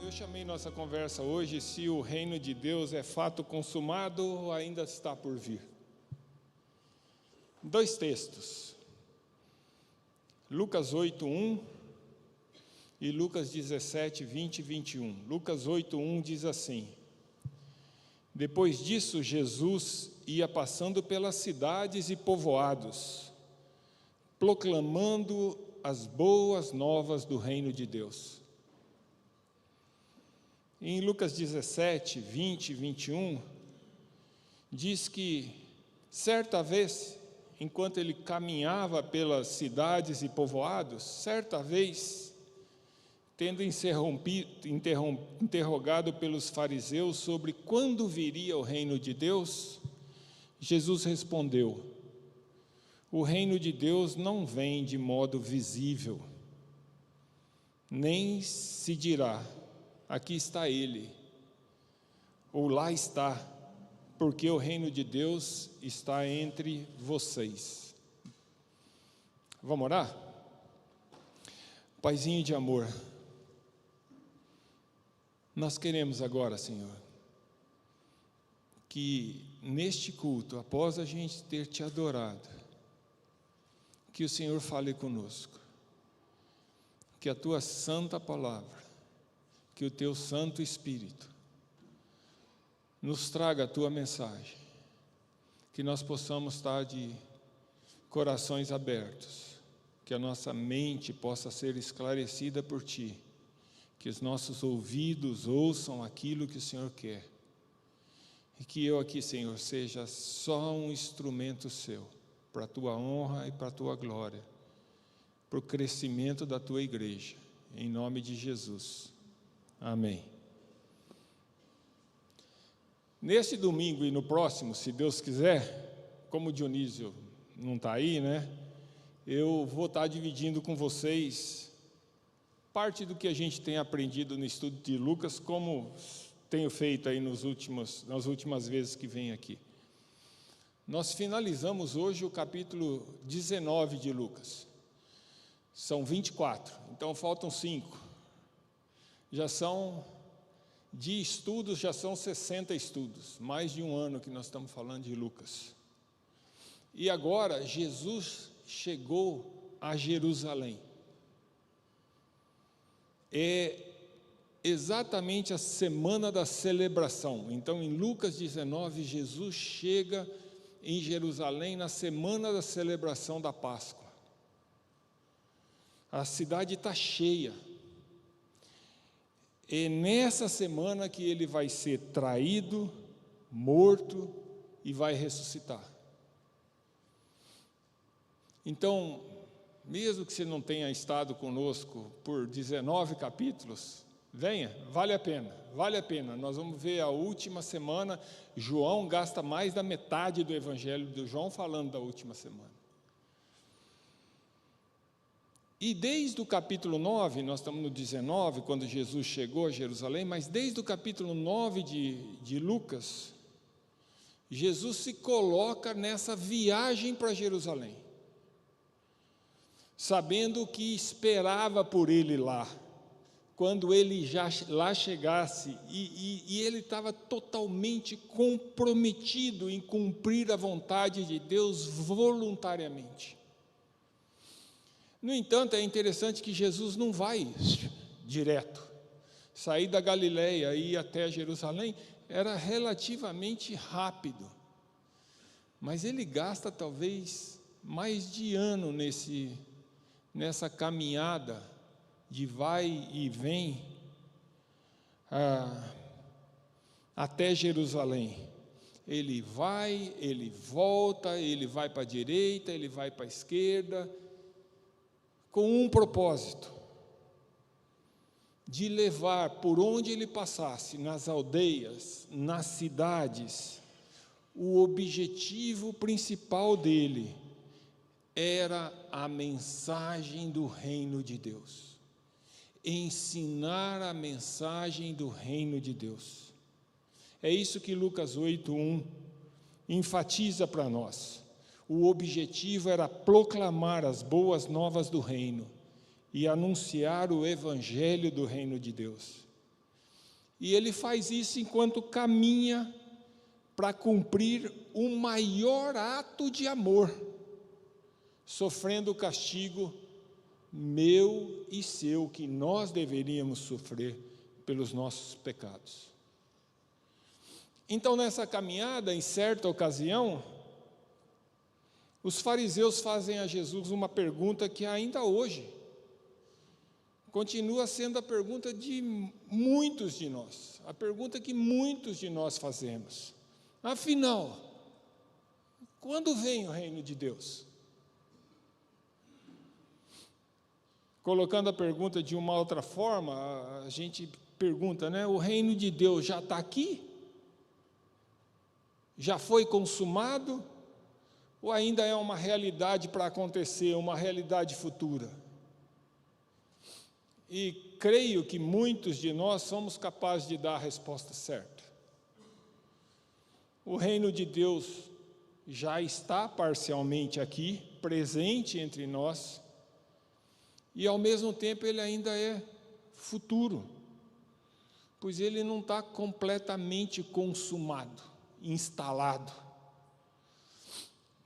Eu chamei nossa conversa hoje se o reino de Deus é fato consumado ou ainda está por vir. Dois textos, Lucas 8:1 e Lucas 17, 20 e 21. Lucas 8:1 diz assim: Depois disso, Jesus ia passando pelas cidades e povoados, proclamando as boas novas do reino de Deus. Em Lucas 17, 20 e 21, diz que, certa vez, enquanto ele caminhava pelas cidades e povoados, certa vez, tendo interrogado pelos fariseus sobre quando viria o reino de Deus, Jesus respondeu: o reino de Deus não vem de modo visível, nem se dirá, aqui está ele, ou lá está, porque o reino de Deus está entre vocês. Vamos orar? Paizinho de amor, nós queremos agora, Senhor, que neste culto, após a gente ter te adorado, que o Senhor fale conosco, que a tua santa palavra, que o teu Santo Espírito nos traga a tua mensagem, que nós possamos estar de corações abertos, que a nossa mente possa ser esclarecida por ti, que os nossos ouvidos ouçam aquilo que o Senhor quer, e que eu aqui, Senhor, seja só um instrumento seu, para a tua honra e para a tua glória, para o crescimento da tua igreja, em nome de Jesus. Amém. Neste domingo e no próximo, se Deus quiser, como o Dionísio não está aí, né? Eu vou estar dividindo com vocês parte do que a gente tem aprendido no estudo de Lucas, como tenho feito aí nas últimas vezes que venho aqui. Nós finalizamos hoje o capítulo 19 de Lucas. São 24, então faltam 5. Já são, de estudos, já são 60 estudos, mais de um ano que nós estamos falando de Lucas. E agora, Jesus chegou a Jerusalém. É exatamente a semana da celebração. Então, em Lucas 19, Jesus chega em Jerusalém na semana da celebração da Páscoa. A cidade está cheia. É nessa semana que ele vai ser traído, morto e vai ressuscitar. Então, mesmo que você não tenha estado conosco por 19 capítulos, venha, vale a pena, vale a pena. Nós vamos ver a última semana. João gasta mais da metade do Evangelho de João falando da última semana. E desde o capítulo 9, nós estamos no 19, quando Jesus chegou a Jerusalém, mas desde o capítulo 9 de Lucas, Jesus se coloca nessa viagem para Jerusalém, sabendo o que esperava por ele lá, quando ele já lá chegasse, e ele estava totalmente comprometido em cumprir a vontade de Deus voluntariamente. No entanto, é interessante que Jesus não vai direto. Sair da Galileia e ir até Jerusalém era relativamente rápido. Mas ele gasta talvez mais de ano nessa caminhada de vai e vem até Jerusalém. Ele vai, ele volta, ele vai para a direita, ele vai para a esquerda, com um propósito, de levar por onde ele passasse, nas aldeias, nas cidades, o objetivo principal dele era a mensagem do reino de Deus, ensinar a mensagem do reino de Deus. É isso que Lucas 8:1 enfatiza para nós. O objetivo era proclamar as boas novas do reino e anunciar o evangelho do reino de Deus. E ele faz isso enquanto caminha para cumprir o maior ato de amor, sofrendo o castigo meu e seu, que nós deveríamos sofrer pelos nossos pecados. Então, nessa caminhada, em certa ocasião, os fariseus fazem a Jesus uma pergunta que ainda hoje continua sendo a pergunta de muitos de nós, a pergunta que muitos de nós fazemos. Afinal, quando vem o reino de Deus? Colocando a pergunta de uma outra forma, a gente pergunta, né? O reino de Deus já está aqui? Já foi consumado? Ou ainda é uma realidade para acontecer, uma realidade futura? E creio que muitos de nós somos capazes de dar a resposta certa. O reino de Deus já está parcialmente aqui, presente entre nós, e ao mesmo tempo ele ainda é futuro, pois ele não está completamente consumado, instalado.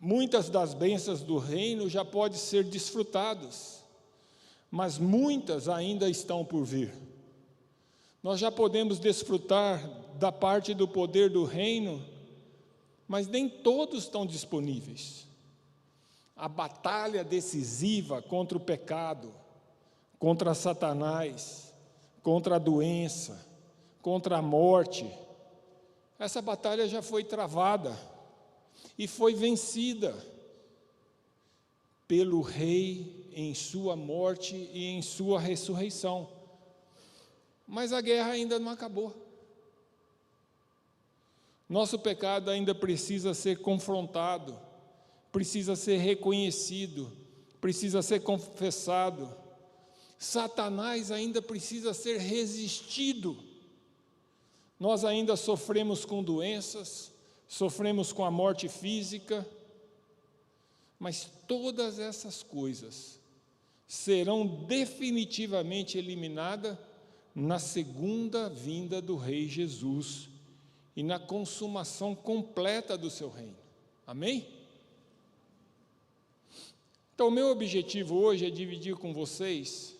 Muitas das bênçãos do reino já podem ser desfrutadas, mas muitas ainda estão por vir. Nós já podemos desfrutar da parte do poder do reino, mas nem todos estão disponíveis. A batalha decisiva contra o pecado, contra Satanás, contra a doença, contra a morte, essa batalha já foi travada e foi vencida pelo Rei em sua morte e em sua ressurreição. Mas a guerra ainda não acabou. Nosso pecado ainda precisa ser confrontado, precisa ser reconhecido, precisa ser confessado. Satanás ainda precisa ser resistido. Nós ainda sofremos com doenças, sofremos com a morte física, mas todas essas coisas serão definitivamente eliminadas na segunda vinda do Rei Jesus e na consumação completa do seu reino. Amém? Então, o meu objetivo hoje é dividir com vocês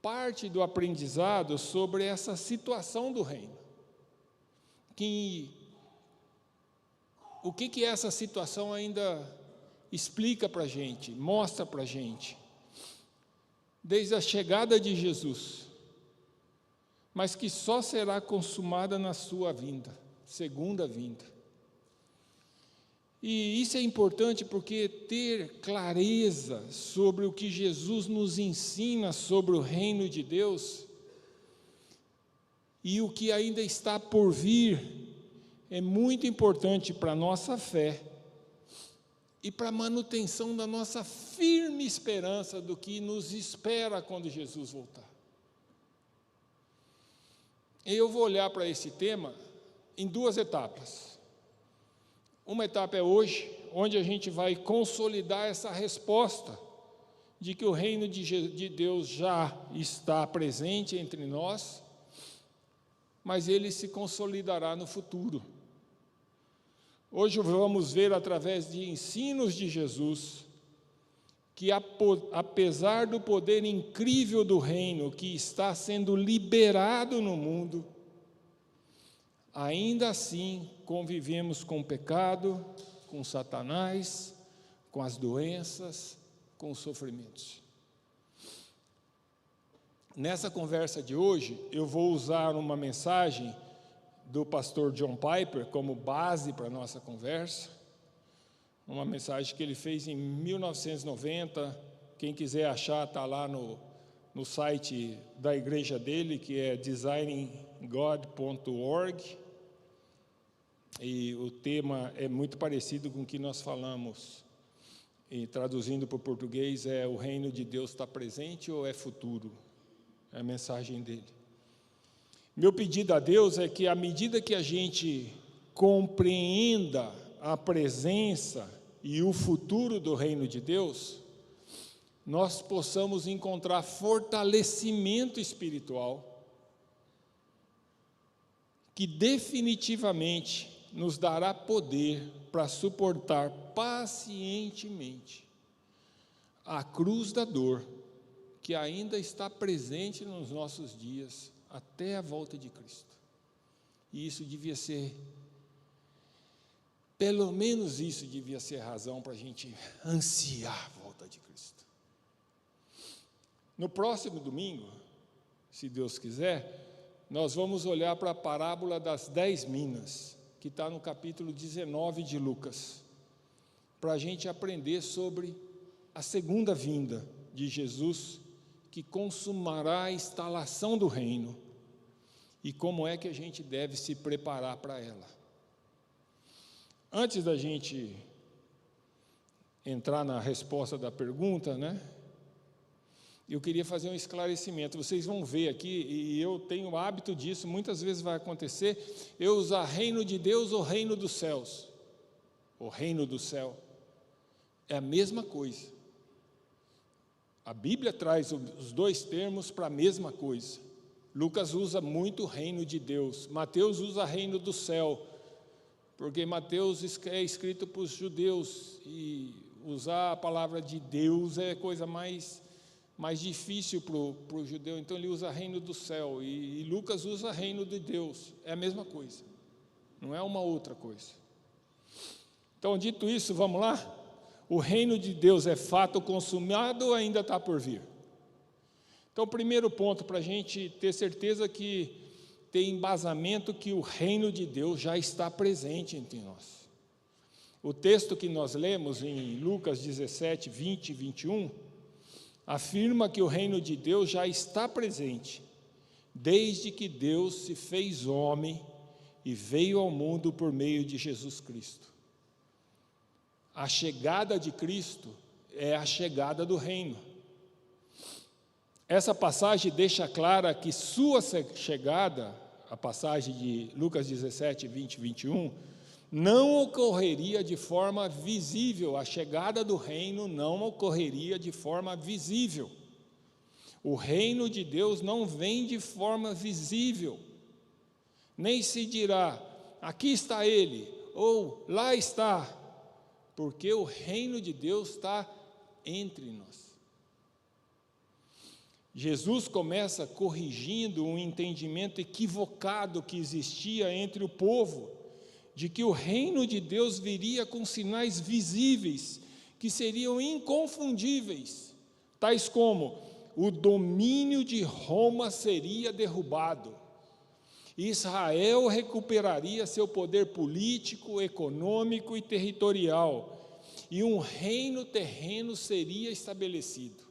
parte do aprendizado sobre essa situação do reino. O que essa situação ainda explica para a gente, mostra para a gente, desde a chegada de Jesus, mas que só será consumada na sua vinda, segunda vinda. E isso é importante porque ter clareza sobre o que Jesus nos ensina sobre o reino de Deus e o que ainda está por vir é muito importante para a nossa fé e para a manutenção da nossa firme esperança do que nos espera quando Jesus voltar. Eu vou olhar para esse tema em duas etapas. Uma etapa é hoje, onde a gente vai consolidar essa resposta de que o reino de Deus já está presente entre nós, mas ele se consolidará no futuro. Hoje vamos ver, através de ensinos de Jesus, que apesar do poder incrível do reino que está sendo liberado no mundo, ainda assim convivemos com o pecado, com Satanás, com as doenças, com os sofrimentos. Nessa conversa de hoje, eu vou usar uma mensagem do pastor John Piper como base para a nossa conversa, uma mensagem que ele fez em 1990, quem quiser achar está lá no site da igreja dele, que é designinggod.org, e o tema é muito parecido com o que nós falamos, e traduzindo para o português é: o reino de Deus está presente ou é futuro? É a mensagem dele. Meu pedido a Deus é que, à medida que a gente compreenda a presença e o futuro do reino de Deus, nós possamos encontrar fortalecimento espiritual que definitivamente nos dará poder para suportar pacientemente a cruz da dor, que ainda está presente nos nossos dias, até a volta de Cristo. E isso devia ser, pelo menos isso devia ser razão para a gente ansiar a volta de Cristo. No próximo domingo, se Deus quiser, nós vamos olhar para a parábola das 10 minas, que está no capítulo 19 de Lucas, para a gente aprender sobre a segunda vinda de Jesus, que consumará a instalação do reino, e como é que a gente deve se preparar para ela. Antes da gente entrar na resposta da pergunta, eu queria fazer um esclarecimento. Vocês vão ver aqui, e eu tenho o hábito disso, muitas vezes vai acontecer, eu usar reino de Deus ou reino dos céus. O reino do céu é a mesma coisa. A Bíblia traz os dois termos para a mesma coisa. Lucas usa muito reino de Deus, Mateus usa reino do céu, porque Mateus é escrito para os judeus, e usar a palavra de Deus é coisa mais difícil para o judeu, então ele usa reino do céu, e Lucas usa reino de Deus, é a mesma coisa, não é uma outra coisa. Então, dito isso, vamos lá? O reino de Deus é fato consumado ou ainda está por vir? Então, o primeiro ponto, para a gente ter certeza que tem embasamento, que o reino de Deus já está presente entre nós. O texto que nós lemos em Lucas 17, 20 e 21, afirma que o reino de Deus já está presente, desde que Deus se fez homem e veio ao mundo por meio de Jesus Cristo. A chegada de Cristo é a chegada do reino. Essa passagem deixa clara que sua chegada, a passagem de Lucas 17, 20 e 21, não ocorreria de forma visível, a chegada do reino não ocorreria de forma visível. O reino de Deus não vem de forma visível, nem se dirá, aqui está ele, ou lá está, porque o reino de Deus está entre nós. Jesus começa corrigindo um entendimento equivocado que existia entre o povo, de que o reino de Deus viria com sinais visíveis, que seriam inconfundíveis, tais como o domínio de Roma seria derrubado, Israel recuperaria seu poder político, econômico e territorial, e um reino terreno seria estabelecido.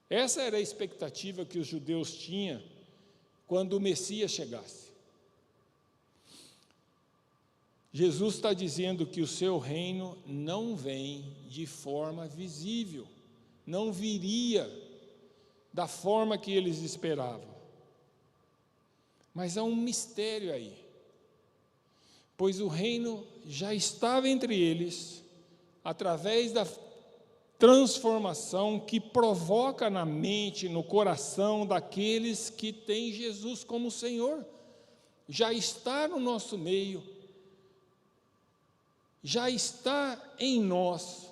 Essa era a expectativa que os judeus tinham quando o Messias chegasse. Jesus está dizendo que o seu reino não vem de forma visível, não viria da forma que eles esperavam. Mas há um mistério aí, pois o reino já estava entre eles, através da transformação que provoca na mente, no coração daqueles que têm Jesus como Senhor. Já está no nosso meio, já está em nós,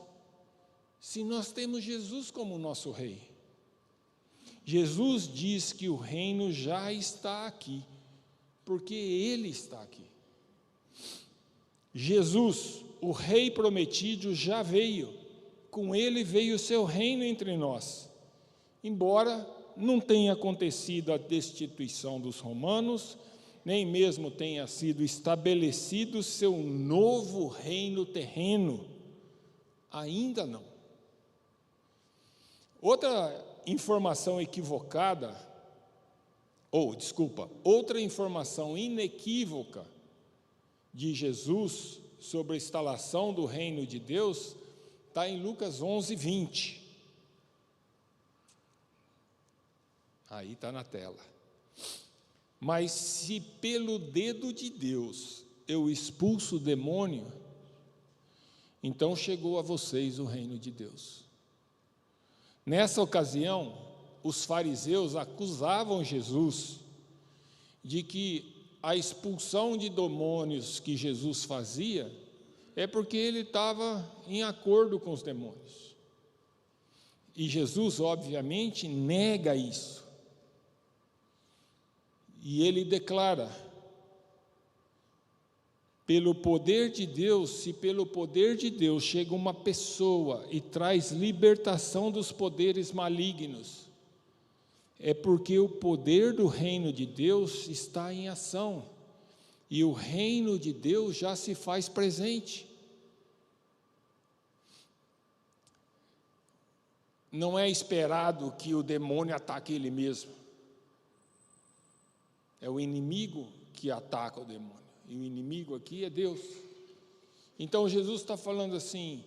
se nós temos Jesus como nosso Rei. Jesus diz que o reino já está aqui, porque Ele está aqui. Jesus, o Rei prometido, já veio. Com Ele veio o seu reino entre nós. Embora não tenha acontecido a destituição dos romanos, nem mesmo tenha sido estabelecido seu novo reino terreno, ainda não. Outra informação equivocada, outra informação inequívoca de Jesus sobre a instalação do reino de Deus está em Lucas 11, 20. Aí está na tela. Mas se pelo dedo de Deus eu expulso o demônio, então chegou a vocês o reino de Deus. Nessa ocasião, os fariseus acusavam Jesus de que a expulsão de demônios que Jesus fazia é porque ele estava em acordo com os demônios. E Jesus, obviamente, nega isso. E ele declara: pelo poder de Deus, se pelo poder de Deus chega uma pessoa e traz libertação dos poderes malignos, é porque o poder do reino de Deus está em ação, e o reino de Deus já se faz presente. Não é esperado que o demônio ataque ele mesmo. É o inimigo que ataca o demônio. E o inimigo aqui é Deus. Então Jesus está falando assim: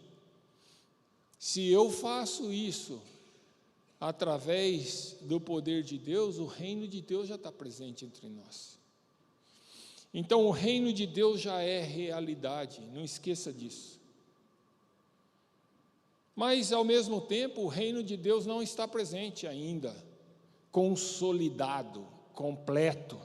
se eu faço isso através do poder de Deus, o reino de Deus já está presente entre nós. Então o reino de Deus já é realidade, não esqueça disso. Mas ao mesmo tempo o reino de Deus não está presente ainda, consolidado, completo.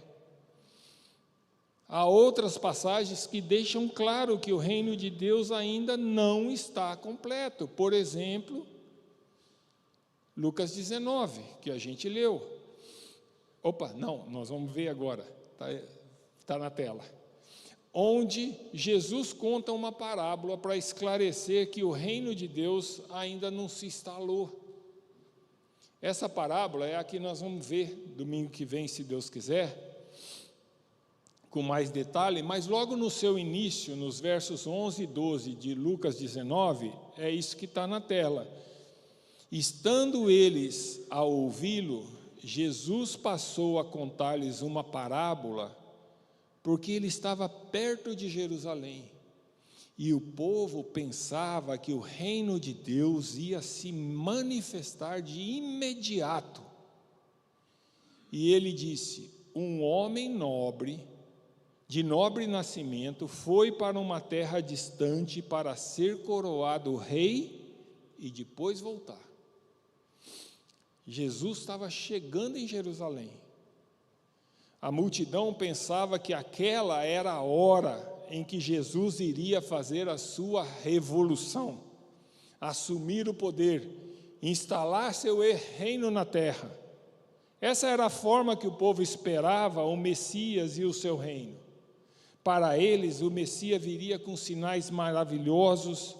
Há outras passagens que deixam claro que o reino de Deus ainda não está completo. Por exemplo, Lucas 19, que a gente leu. Nós vamos ver agora, está na tela. Onde Jesus conta uma parábola para esclarecer que o reino de Deus ainda não se instalou. Essa parábola é a que nós vamos ver domingo que vem, se Deus quiser, com mais detalhe, mas logo no seu início, nos versos 11 e 12 de Lucas 19, é isso que está na tela. Estando eles a ouvi-lo, Jesus passou a contar-lhes uma parábola, porque ele estava perto de Jerusalém, e o povo pensava que o reino de Deus ia se manifestar de imediato. E ele disse: um homem nobre, de nobre nascimento, foi para uma terra distante para ser coroado rei e depois voltar. Jesus estava chegando em Jerusalém. A multidão pensava que aquela era a hora em que Jesus iria fazer a sua revolução, assumir o poder, instalar seu reino na terra. Essa era a forma que o povo esperava o Messias e o seu reino. Para eles, o Messias viria com sinais maravilhosos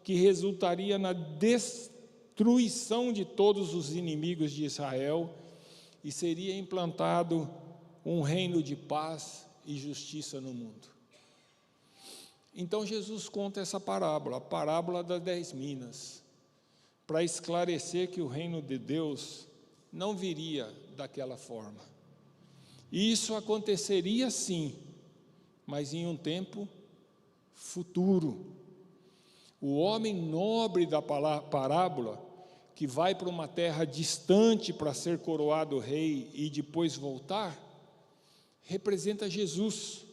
que resultaria na destruição de todos os inimigos de Israel e seria implantado um reino de paz e justiça no mundo. Então Jesus conta essa parábola, a parábola das 10 minas, para esclarecer que o reino de Deus não viria daquela forma. E isso aconteceria sim, mas em um tempo futuro. O homem nobre da parábola, que vai para uma terra distante para ser coroado rei e depois voltar, representa Jesus.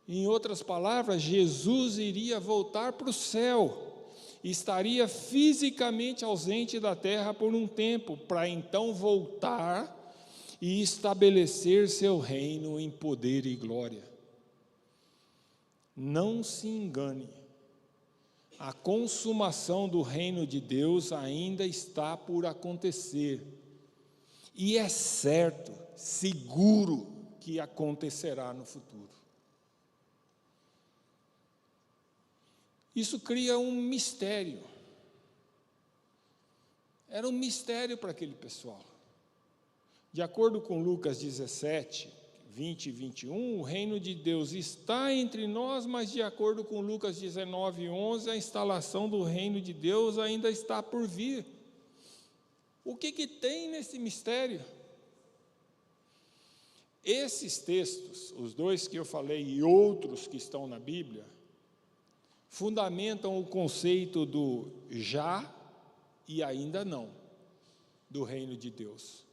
Em outras palavras, Jesus iria voltar para o céu, estaria fisicamente ausente da terra por um tempo, para então voltar e estabelecer seu reino em poder e glória. Não se engane, a consumação do reino de Deus ainda está por acontecer, e é certo, seguro, que acontecerá no futuro. Isso cria um mistério. Era um mistério para aquele pessoal. De acordo com Lucas 17, 20 e 21, o reino de Deus está entre nós, mas de acordo com Lucas 19, 11, a instalação do reino de Deus ainda está por vir. O que tem nesse mistério? Esses textos, os dois que eu falei e outros que estão na Bíblia, fundamentam o conceito do já e ainda não, do reino de Deus.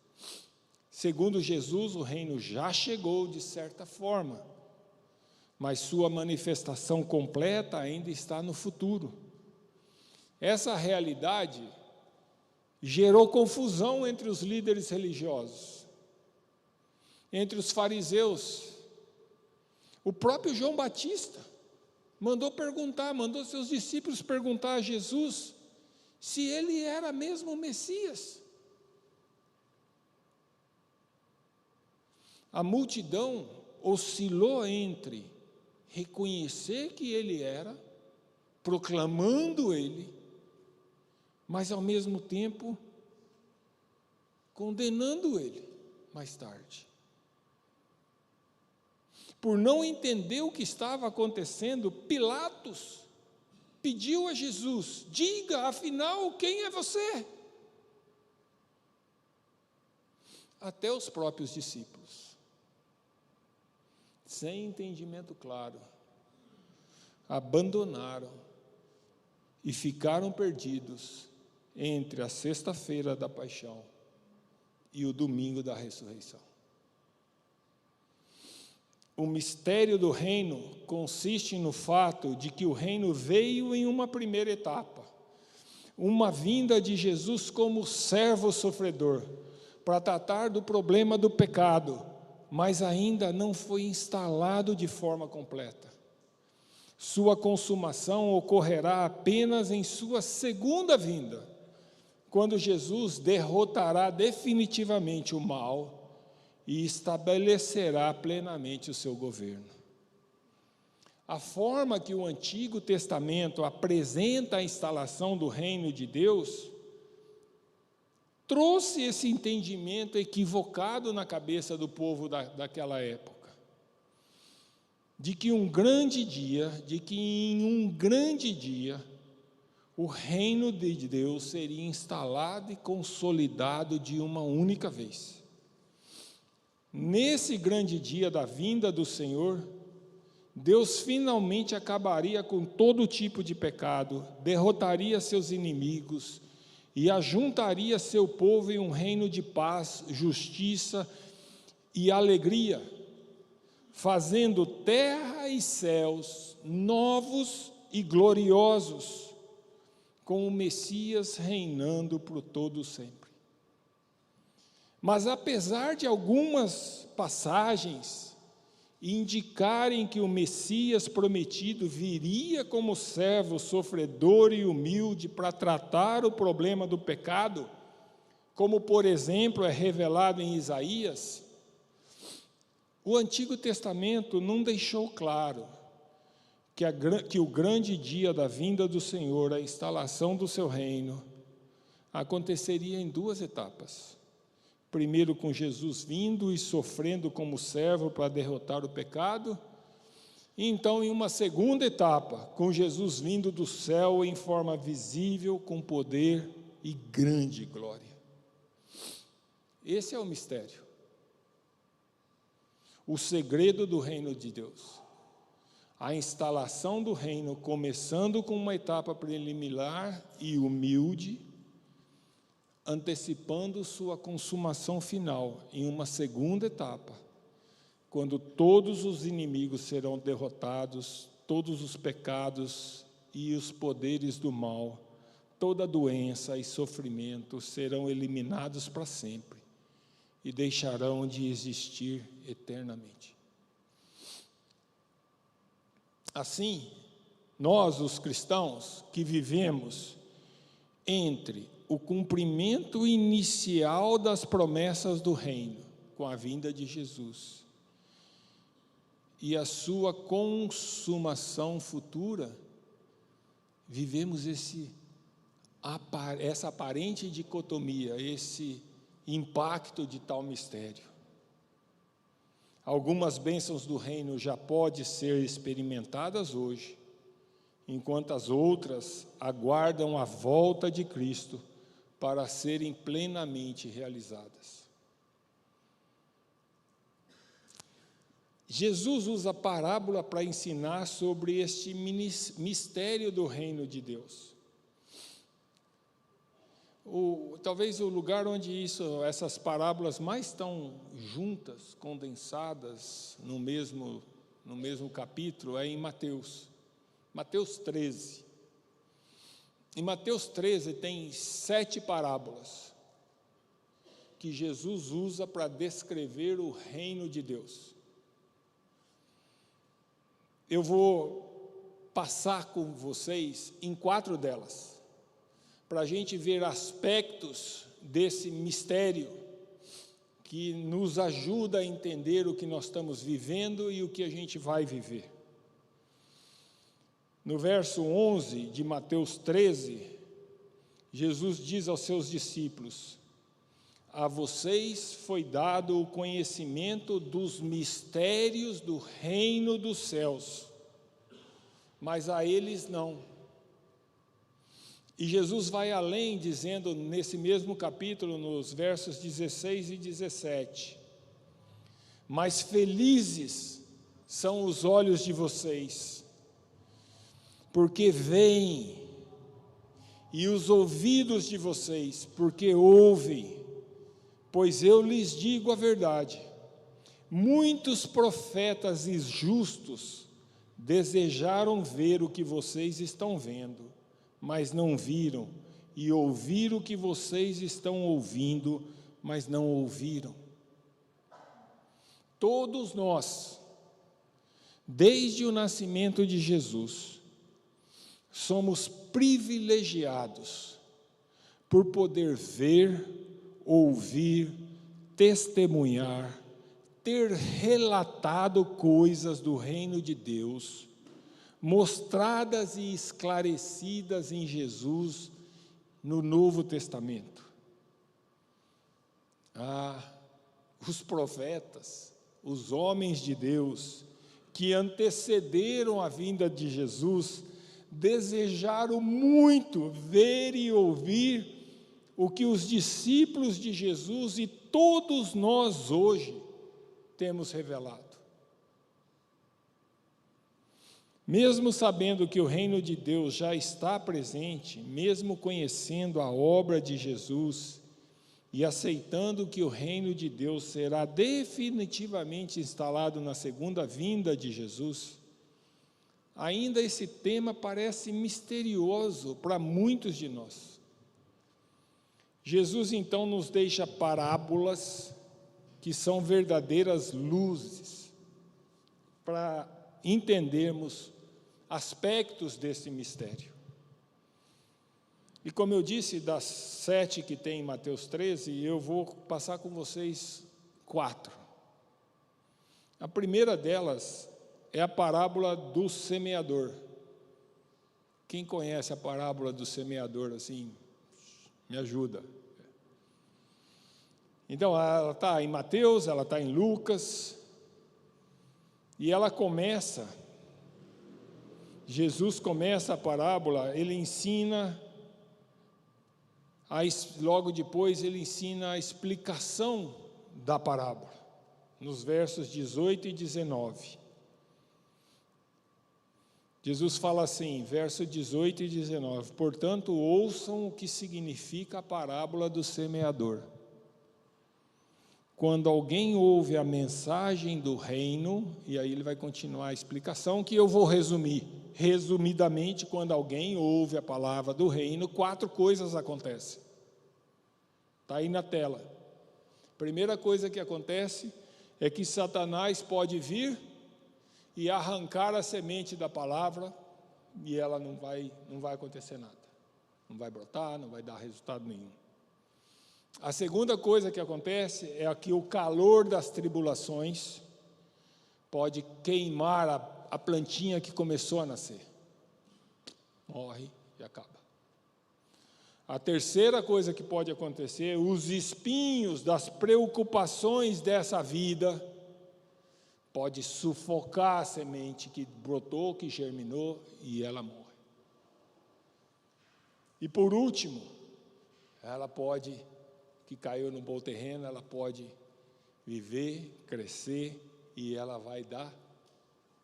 Segundo Jesus, o reino já chegou de certa forma, mas sua manifestação completa ainda está no futuro. Essa realidade gerou confusão entre os líderes religiosos, entre os fariseus, O próprio João Batista mandou seus discípulos perguntar a Jesus se ele era mesmo o Messias. A multidão oscilou entre reconhecer que ele era, proclamando ele, mas ao mesmo tempo condenando ele mais tarde. Por não entender o que estava acontecendo, Pilatos pediu a Jesus: diga, afinal, quem é você? Até os próprios discípulos, sem entendimento claro, abandonaram e ficaram perdidos entre a sexta-feira da paixão e o domingo da ressurreição. O mistério do reino consiste no fato de que o reino veio em uma primeira etapa, uma vinda de Jesus como servo sofredor, para tratar do problema do pecado, mas ainda não foi instalado de forma completa. Sua consumação ocorrerá apenas em sua segunda vinda, quando Jesus derrotará definitivamente o mal e estabelecerá plenamente o seu governo. A forma que o Antigo Testamento apresenta a instalação do reino de Deus trouxe esse entendimento equivocado na cabeça do povo daquela época, de que em um grande dia, o reino de Deus seria instalado e consolidado de uma única vez. Nesse grande dia da vinda do Senhor, Deus finalmente acabaria com todo tipo de pecado, derrotaria seus inimigos e ajuntaria seu povo em um reino de paz, justiça e alegria, fazendo terra e céus novos e gloriosos, com o Messias reinando por todo sempre. Mas apesar de algumas passagens indicarem que o Messias prometido viria como servo sofredor e humilde para tratar o problema do pecado, como por exemplo é revelado em Isaías, o Antigo Testamento não deixou claro que o grande dia da vinda do Senhor, a instalação do seu reino, aconteceria em duas etapas. Primeiro com Jesus vindo e sofrendo como servo para derrotar o pecado, e então em uma segunda etapa, com Jesus vindo do céu em forma visível, com poder e grande glória. Esse é o mistério, o segredo do reino de Deus. A instalação do reino começando com uma etapa preliminar e humilde, antecipando sua consumação final em uma segunda etapa, quando todos os inimigos serão derrotados, todos os pecados e os poderes do mal, toda doença e sofrimento serão eliminados para sempre e deixarão de existir eternamente. Assim, nós, os cristãos, que vivemos entre o cumprimento inicial das promessas do reino, com a vinda de Jesus, e a sua consumação futura, vivemos essa aparente dicotomia, esse impacto de tal mistério. Algumas bênçãos do reino já podem ser experimentadas hoje, enquanto as outras aguardam a volta de Cristo para serem plenamente realizadas. Jesus usa a parábola para ensinar sobre este mistério do reino de Deus. Talvez o lugar onde essas parábolas mais estão juntas, condensadas no mesmo capítulo, é em Mateus 13. Em Mateus 13 tem 7 parábolas que Jesus usa para descrever o reino de Deus. eu vou passar com vocês em 4 delas, para a gente ver aspectos desse mistério que nos ajuda a entender o que nós estamos vivendo e o que a gente vai viver. No verso 11 de Mateus 13, Jesus diz aos seus discípulos: a vocês foi dado o conhecimento dos mistérios do reino dos céus, mas a eles não. E Jesus vai além, dizendo nesse mesmo capítulo, nos versos 16 e 17: mas felizes são os olhos de vocês, porque veem, e os ouvidos de vocês, porque ouvem. Pois eu lhes digo a verdade, muitos profetas e justos desejaram ver o que vocês estão vendo, mas não viram, e ouvir o que vocês estão ouvindo, mas não ouviram. Todos nós, desde o nascimento de Jesus, somos privilegiados por poder ver, ouvir, testemunhar, ter relatado coisas do reino de Deus, mostradas e esclarecidas em Jesus no Novo Testamento. Os profetas, os homens de Deus, que antecederam a vinda de Jesus, desejaram muito ver e ouvir o que os discípulos de Jesus e todos nós hoje temos revelado. Mesmo sabendo que o reino de Deus já está presente, mesmo conhecendo a obra de Jesus e aceitando que o reino de Deus será definitivamente instalado na segunda vinda de Jesus, ainda esse tema parece misterioso para muitos de nós. Jesus então nos deixa parábolas que são verdadeiras luzes para entendermos aspectos desse mistério. E como eu disse, das 7 que tem em Mateus 13, eu vou passar com vocês 4. A primeira delas é a parábola do semeador. Quem conhece a parábola do semeador, assim, me ajuda. Então, ela está em Mateus, ela está em Lucas, e ela começa, Jesus começa a parábola, ele ensina, logo depois ele ensina a explicação da parábola, nos versos 18 e 19. Jesus fala assim, verso 18 e 19: portanto, ouçam o que significa a parábola do semeador. Quando alguém ouve a mensagem do reino, e aí ele vai continuar a explicação, que eu vou resumir. Resumidamente, quando alguém ouve a palavra do reino, 4 coisas acontecem. Está aí na tela. Primeira coisa que acontece é que Satanás pode vir e arrancar a semente da palavra, e ela não vai acontecer nada. Não vai brotar, não vai dar resultado nenhum. A segunda coisa que acontece é que o calor das tribulações pode queimar a plantinha que começou a nascer. Morre e acaba. A terceira coisa que pode acontecer, os espinhos das preocupações dessa vida pode sufocar a semente que brotou, que germinou, e ela morre. E por último, ela pode, que caiu num bom terreno, ela pode viver, crescer, e ela vai dar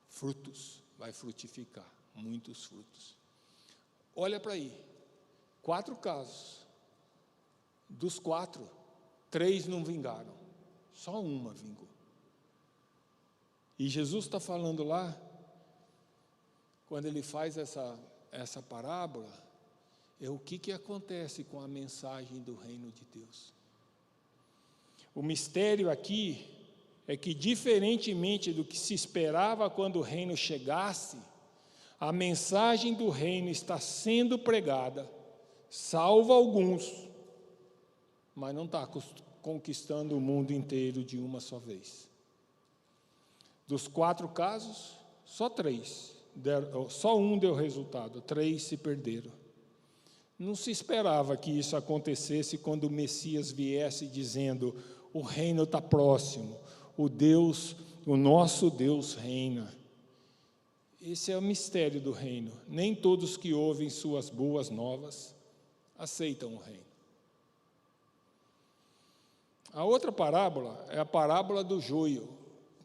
frutos, vai frutificar, muitos frutos. Olha para aí, 4 casos, dos 4, 3 não vingaram, só uma vingou. E Jesus está falando lá, quando ele faz essa parábola, é o que acontece com a mensagem do reino de Deus. O mistério aqui é que, diferentemente do que se esperava quando o reino chegasse, a mensagem do reino está sendo pregada, salva alguns, mas não está conquistando o mundo inteiro de uma só vez. Dos 4 casos, só um deu resultado, 3 se perderam. Não se esperava que isso acontecesse quando o Messias viesse dizendo: o reino está próximo, o nosso Deus reina. Esse é o mistério do reino. Nem todos que ouvem suas boas novas aceitam o reino. A outra parábola é a parábola do joio.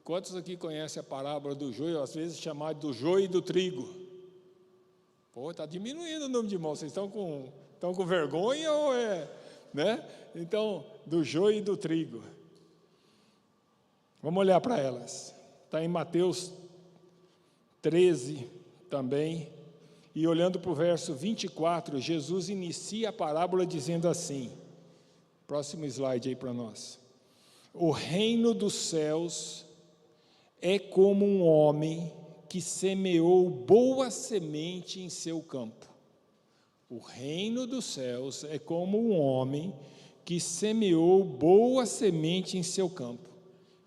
Quantos aqui conhecem a parábola do joio, às vezes chamada do joio e do trigo? Pô, está diminuindo o número de irmãos. Vocês estão com vergonha ou é, né? Então, do joio e do trigo. Vamos olhar para elas. Está em Mateus 13 também. E olhando para o verso 24, Jesus inicia a parábola dizendo assim. Próximo slide aí para nós. O reino dos céus é como um homem que semeou boa semente em seu campo. O reino dos céus é como um homem que semeou boa semente em seu campo.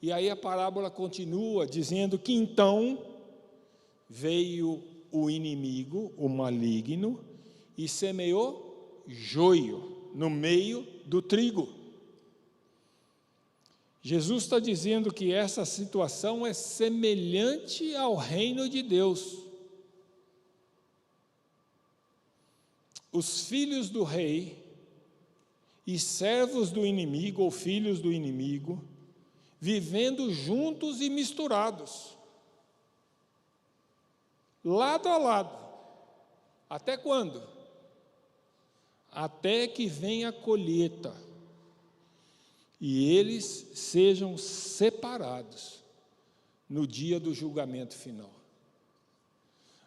E aí a parábola continua dizendo que então veio o inimigo, o maligno, e semeou joio no meio do trigo. Jesus está dizendo que essa situação é semelhante ao reino de Deus. Os filhos do rei e servos do inimigo, ou filhos do inimigo, vivendo juntos e misturados, lado a lado. Até quando? Até que venha a colheita e eles sejam separados no dia do julgamento final.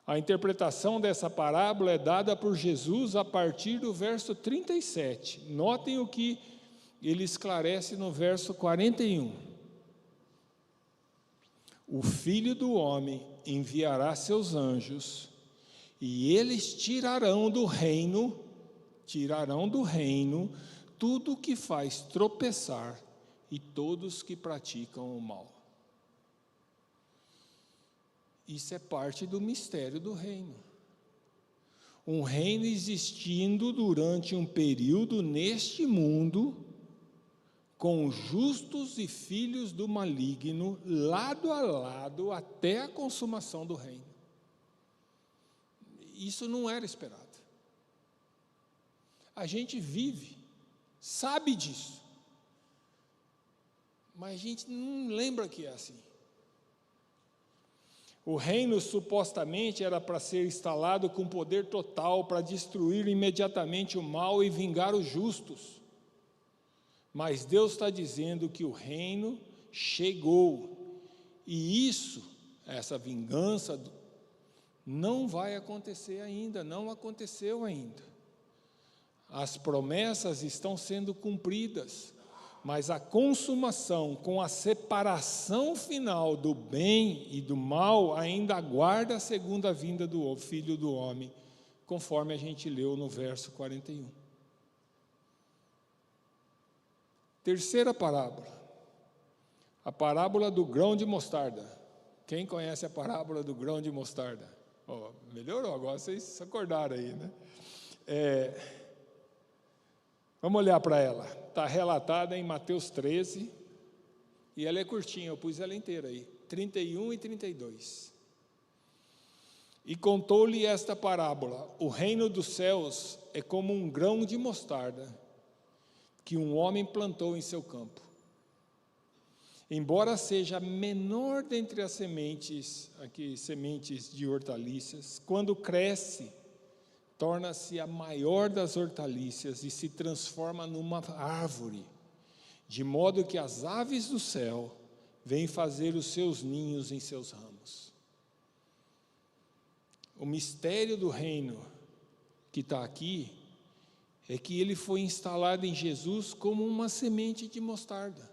A interpretação dessa parábola é dada por Jesus a partir do verso 37. Notem o que ele esclarece no verso 41. O Filho do Homem enviará seus anjos, e eles tirarão do reino tudo o que faz tropeçar e todos que praticam o mal. Isso é parte do mistério do reino. Um reino existindo durante um período neste mundo, com justos e filhos do maligno, lado a lado, até a consumação do reino. Isso não era esperado. A gente vive, sabe disso, mas a gente não lembra que é assim. O reino supostamente era para ser instalado com poder total, para destruir imediatamente o mal e vingar os justos. Mas Deus está dizendo que o reino chegou, e essa vingança, não vai acontecer ainda, não aconteceu ainda. As promessas estão sendo cumpridas, mas a consumação com a separação final do bem e do mal ainda aguarda a segunda vinda do Filho do Homem, conforme a gente leu no verso 41. Terceira parábola, a parábola do grão de mostarda. Quem conhece a parábola do grão de mostarda? Oh, melhorou, agora vocês acordaram aí, né? Vamos olhar para ela. Está relatada em Mateus 13, e ela é curtinha, eu pus ela inteira aí, 31 e 32. E contou-lhe esta parábola: o reino dos céus é como um grão de mostarda, que um homem plantou em seu campo. Embora seja a menor dentre as sementes, aqui sementes de hortaliças, quando cresce, torna-se a maior das hortaliças e se transforma numa árvore, de modo que as aves do céu vêm fazer os seus ninhos em seus ramos. O mistério do reino que está aqui é que ele foi instalado em Jesus como uma semente de mostarda.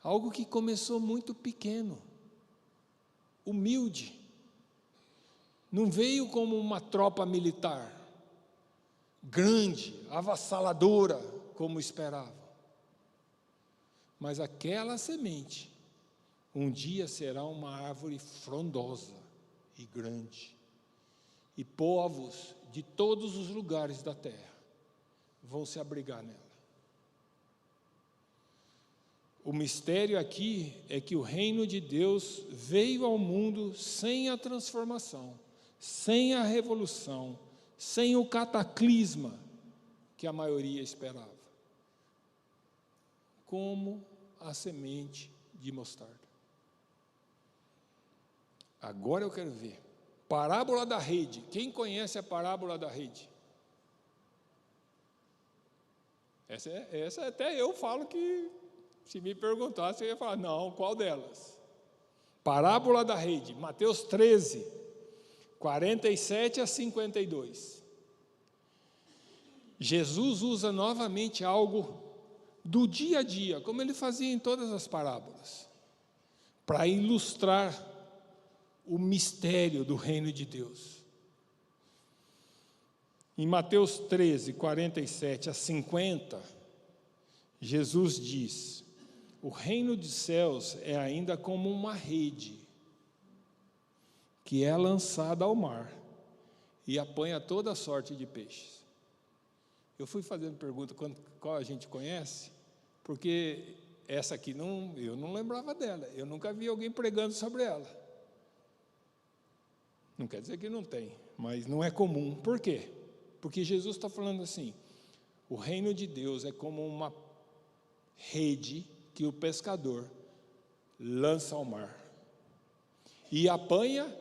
Algo que começou muito pequeno, humilde. Não veio como uma tropa militar, grande, avassaladora, como esperavam. Mas aquela semente, um dia será uma árvore frondosa e grande. E povos de todos os lugares da terra vão se abrigar nela. O mistério aqui é que o reino de Deus veio ao mundo sem a transformação, sem a revolução, sem o cataclisma que a maioria esperava, como a semente de mostarda. Agora eu quero ver. Parábola da rede. Quem conhece a parábola da rede? Essa até eu falo que, se me perguntasse, eu ia falar, não, qual delas? Parábola da rede, Mateus 13, 47 a 52. Jesus usa novamente algo do dia a dia, como ele fazia em todas as parábolas, para ilustrar o mistério do reino de Deus. Em Mateus 13, 47 a 50, Jesus diz: o reino dos céus é ainda como uma rede que é lançada ao mar e apanha toda sorte de peixes. Eu fui fazendo pergunta qual a gente conhece, porque essa aqui eu não lembrava dela, eu nunca vi alguém pregando sobre ela. Não quer dizer que não tem, mas não é comum. Por quê? Porque Jesus está falando assim, o reino de Deus é como uma rede que o pescador lança ao mar e apanha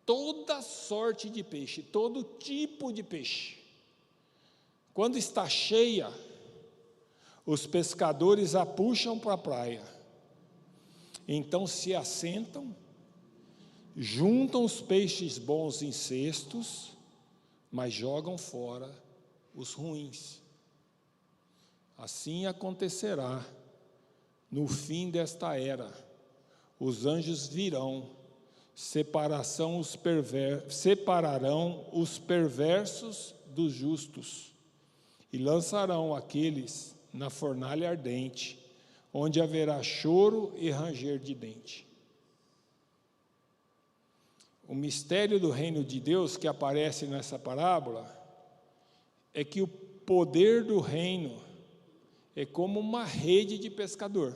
toda sorte de peixe, todo tipo de peixe. Quando está cheia, os pescadores a puxam para a praia, então se assentam, juntam os peixes bons em cestos, mas jogam fora os ruins. Assim acontecerá no fim desta era. Os anjos virão, separarão os perversos dos justos e lançarão aqueles na fornalha ardente, onde haverá choro e ranger de dente. O mistério do reino de Deus que aparece nessa parábola é que o poder do reino é como uma rede de pescador.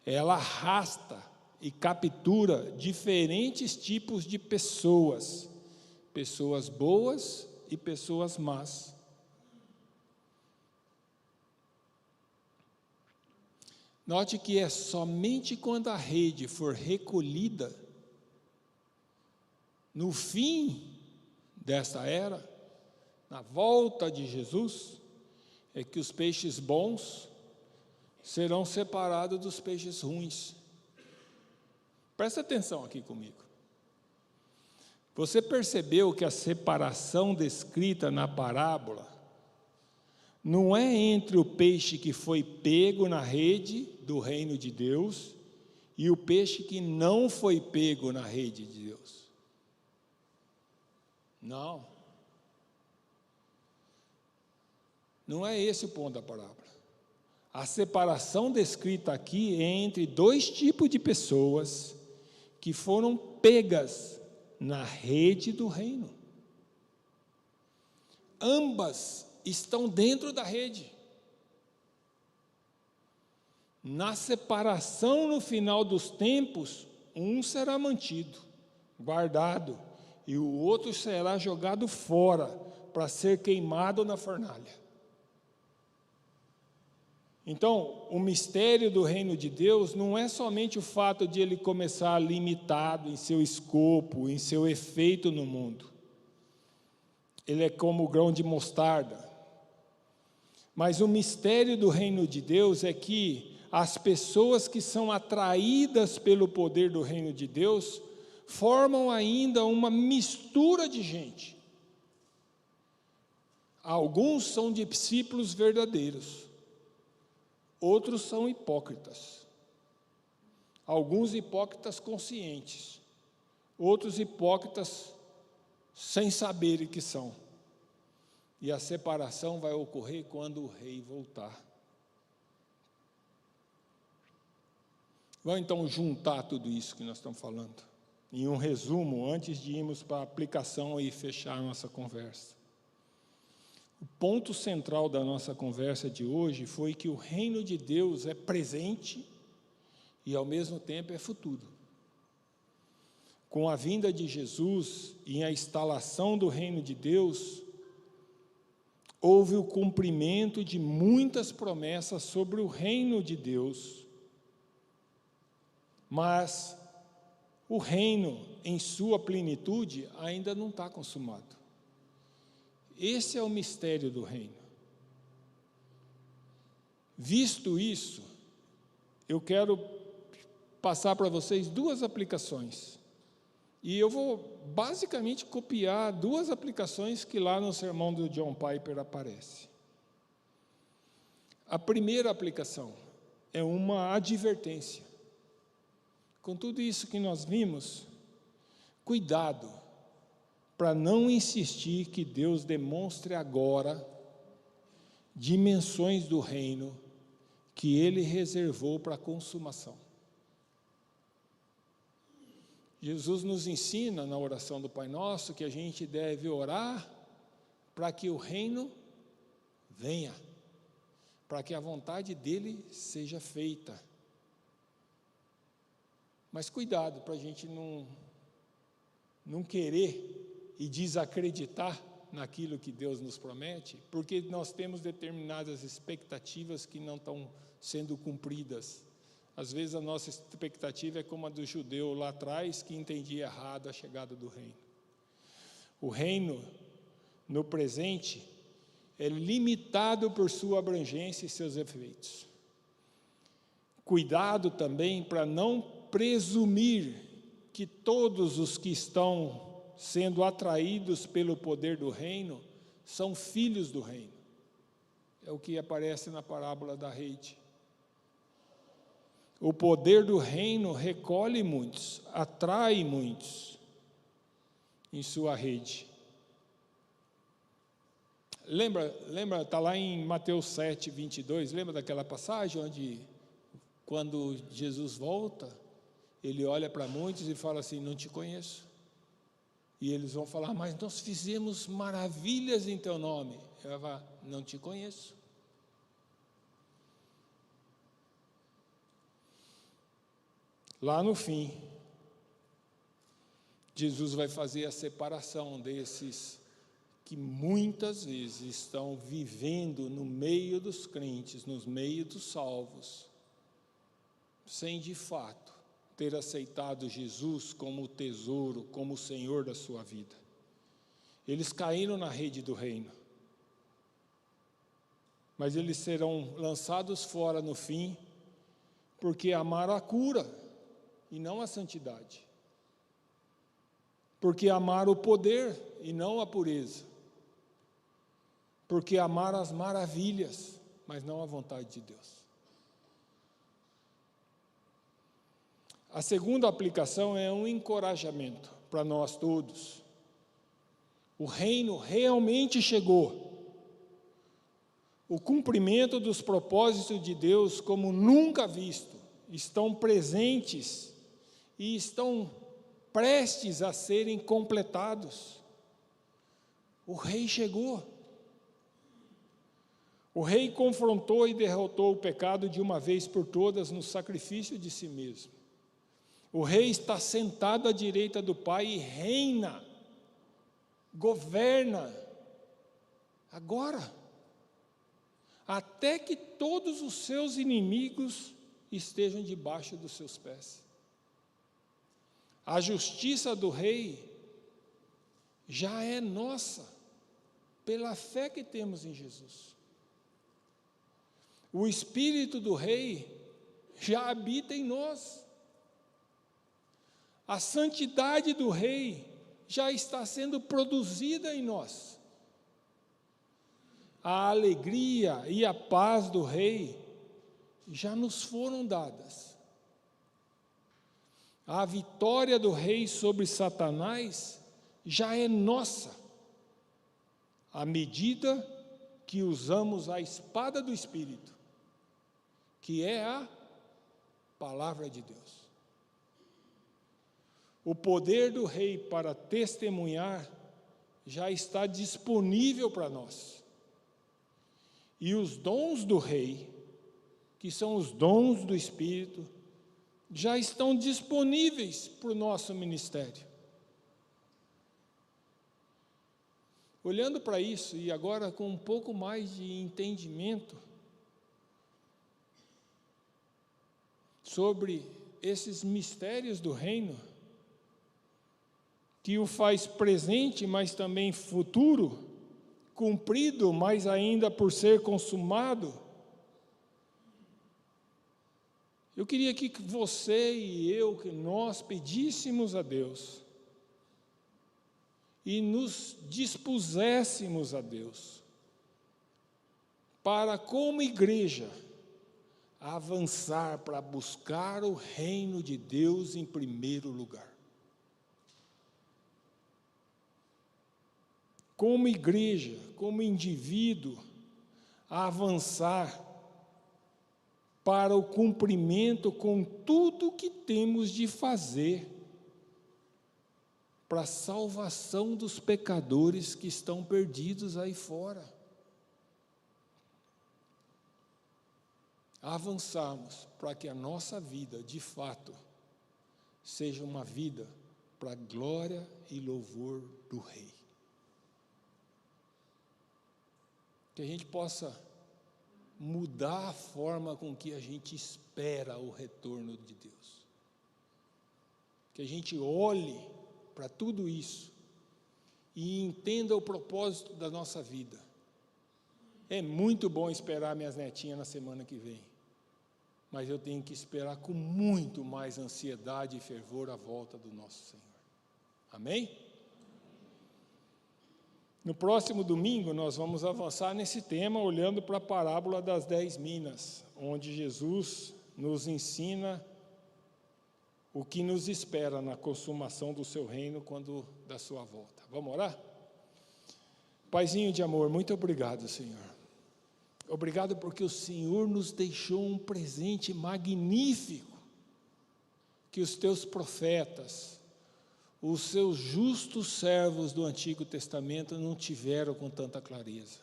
Ela arrasta e captura diferentes tipos de pessoas, pessoas boas e pessoas más. Note que é somente quando a rede for recolhida, no fim desta era, na volta de Jesus, é que os peixes bons serão separados dos peixes ruins. Presta atenção aqui comigo. Você percebeu que a separação descrita na parábola não é entre o peixe que foi pego na rede do reino de Deus e o peixe que não foi pego na rede de Deus. Não. Não é esse o ponto da parábola. A separação descrita aqui é entre dois tipos de pessoas que foram pegas na rede do reino. Ambas estão dentro da rede. Na separação no final dos tempos, um será mantido, guardado, e o outro será jogado fora para ser queimado na fornalha. Então, o mistério do reino de Deus não é somente o fato de ele começar limitado em seu escopo, em seu efeito no mundo. Ele é como o grão de mostarda. Mas o mistério do reino de Deus é que as pessoas que são atraídas pelo poder do reino de Deus formam ainda uma mistura de gente. Alguns são discípulos verdadeiros, Outros são hipócritas. Alguns hipócritas conscientes, outros hipócritas sem saberem que são. E a separação vai ocorrer quando o rei voltar. Vamos então juntar tudo isso que nós estamos falando, em um resumo, antes de irmos para a aplicação e fechar a nossa conversa. O ponto central da nossa conversa de hoje foi que o reino de Deus é presente e, ao mesmo tempo, é futuro. Com a vinda de Jesus e a instalação do reino de Deus, houve o cumprimento de muitas promessas sobre o reino de Deus, mas o reino, em sua plenitude, ainda não está consumado. Esse é o mistério do reino. Visto isso, eu quero passar para vocês duas aplicações. E eu vou basicamente copiar duas aplicações que lá no sermão do John Piper aparece. A primeira aplicação é uma advertência. Com tudo isso que nós vimos, cuidado para não insistir que Deus demonstre agora dimensões do reino que Ele reservou para a consumação. Jesus nos ensina na oração do Pai Nosso que a gente deve orar para que o reino venha, para que a vontade dEle seja feita. Mas cuidado para a gente não querer e desacreditar naquilo que Deus nos promete, porque nós temos determinadas expectativas que não estão sendo cumpridas. Às vezes a nossa expectativa é como a do judeu lá atrás, que entendia errado a chegada do reino. O reino, no presente, é limitado por sua abrangência e seus efeitos. Cuidado também para não presumir que todos os que estão sendo atraídos pelo poder do reino são filhos do reino. É o que aparece na parábola da rede. O poder do reino recolhe muitos, atrai muitos em sua rede. Lembra, está lá em Mateus 7, 22, lembra daquela passagem onde, quando Jesus volta, Ele olha para muitos e fala assim, não te conheço. E eles vão falar, mas nós fizemos maravilhas em teu nome. Ele vai falar, não te conheço. Lá no fim, Jesus vai fazer a separação desses que muitas vezes estão vivendo no meio dos crentes, no meio dos salvos, sem de fato ter aceitado Jesus como o tesouro, como o Senhor da sua vida. Eles caíram na rede do reino, mas eles serão lançados fora no fim, porque amaram a cura e não a santidade, porque amaram o poder e não a pureza, porque amaram as maravilhas, mas não a vontade de Deus. A segunda aplicação é um encorajamento para nós todos. O reino realmente chegou. O cumprimento dos propósitos de Deus, como nunca visto, estão presentes e estão prestes a serem completados. O rei chegou. O rei confrontou e derrotou o pecado de uma vez por todas no sacrifício de si mesmo. O rei está sentado à direita do Pai e reina, governa, agora, até que todos os seus inimigos estejam debaixo dos seus pés. A justiça do rei já é nossa, pela fé que temos em Jesus. O Espírito do rei já habita em nós. A santidade do rei já está sendo produzida em nós. A alegria e a paz do rei já nos foram dadas. A vitória do rei sobre Satanás já é nossa, à medida que usamos a espada do Espírito, que é a palavra de Deus. O poder do rei para testemunhar já está disponível para nós. E os dons do rei, que são os dons do Espírito, já estão disponíveis para o nosso ministério. Olhando para isso, e agora com um pouco mais de entendimento sobre esses mistérios do reino, que o faz presente, mas também futuro, cumprido, mas ainda por ser consumado, eu queria que você e eu, que nós pedíssemos a Deus e nos dispuséssemos a Deus para, como igreja, avançar para buscar o reino de Deus em primeiro lugar. Como igreja, como indivíduo, avançar para o cumprimento com tudo que temos de fazer para a salvação dos pecadores que estão perdidos aí fora. Avançarmos para que a nossa vida, de fato, seja uma vida para a glória e louvor do Rei. Que a gente possa mudar a forma com que a gente espera o retorno de Deus. Que a gente olhe para tudo isso e entenda o propósito da nossa vida. É muito bom esperar minhas netinhas na semana que vem, mas eu tenho que esperar com muito mais ansiedade e fervor a volta do nosso Senhor. Amém? No próximo domingo, nós vamos avançar nesse tema, olhando para a parábola das 10 minas, onde Jesus nos ensina o que nos espera na consumação do seu reino quando da sua volta. Vamos orar? Paizinho de amor, muito obrigado, Senhor. Obrigado porque o Senhor nos deixou um presente magnífico, que os teus profetas, os seus justos servos do Antigo Testamento não tiveram com tanta clareza.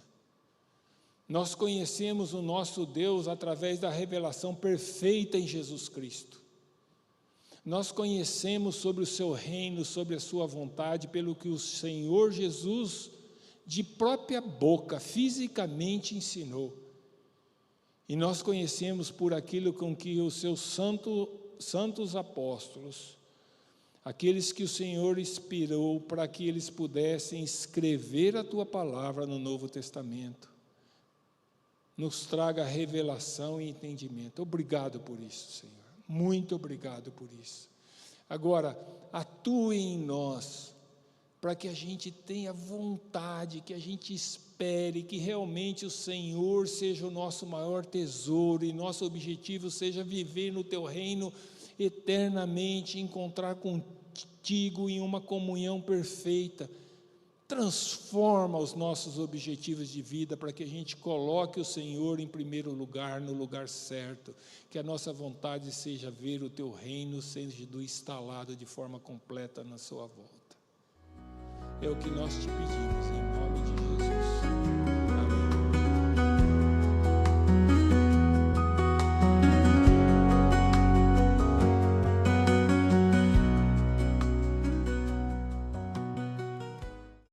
Nós conhecemos o nosso Deus através da revelação perfeita em Jesus Cristo. Nós conhecemos sobre o seu reino, sobre a sua vontade, pelo que o Senhor Jesus, de própria boca, fisicamente ensinou. E nós conhecemos por aquilo com que os seus santos apóstolos, aqueles que o Senhor inspirou para que eles pudessem escrever a Tua palavra no Novo Testamento, nos traga revelação e entendimento. Obrigado por isso, Senhor. Muito obrigado por isso. Agora, atue em nós, para que a gente tenha vontade, que a gente espere, que realmente o Senhor seja o nosso maior tesouro, e nosso objetivo seja viver no Teu reino eternamente, encontrar contigo em uma comunhão perfeita. Transforma os nossos objetivos de vida para que a gente coloque o Senhor em primeiro lugar, no lugar certo, que a nossa vontade seja ver o Teu reino sendo instalado de forma completa na sua volta. É o que nós te pedimos, em nome de Jesus.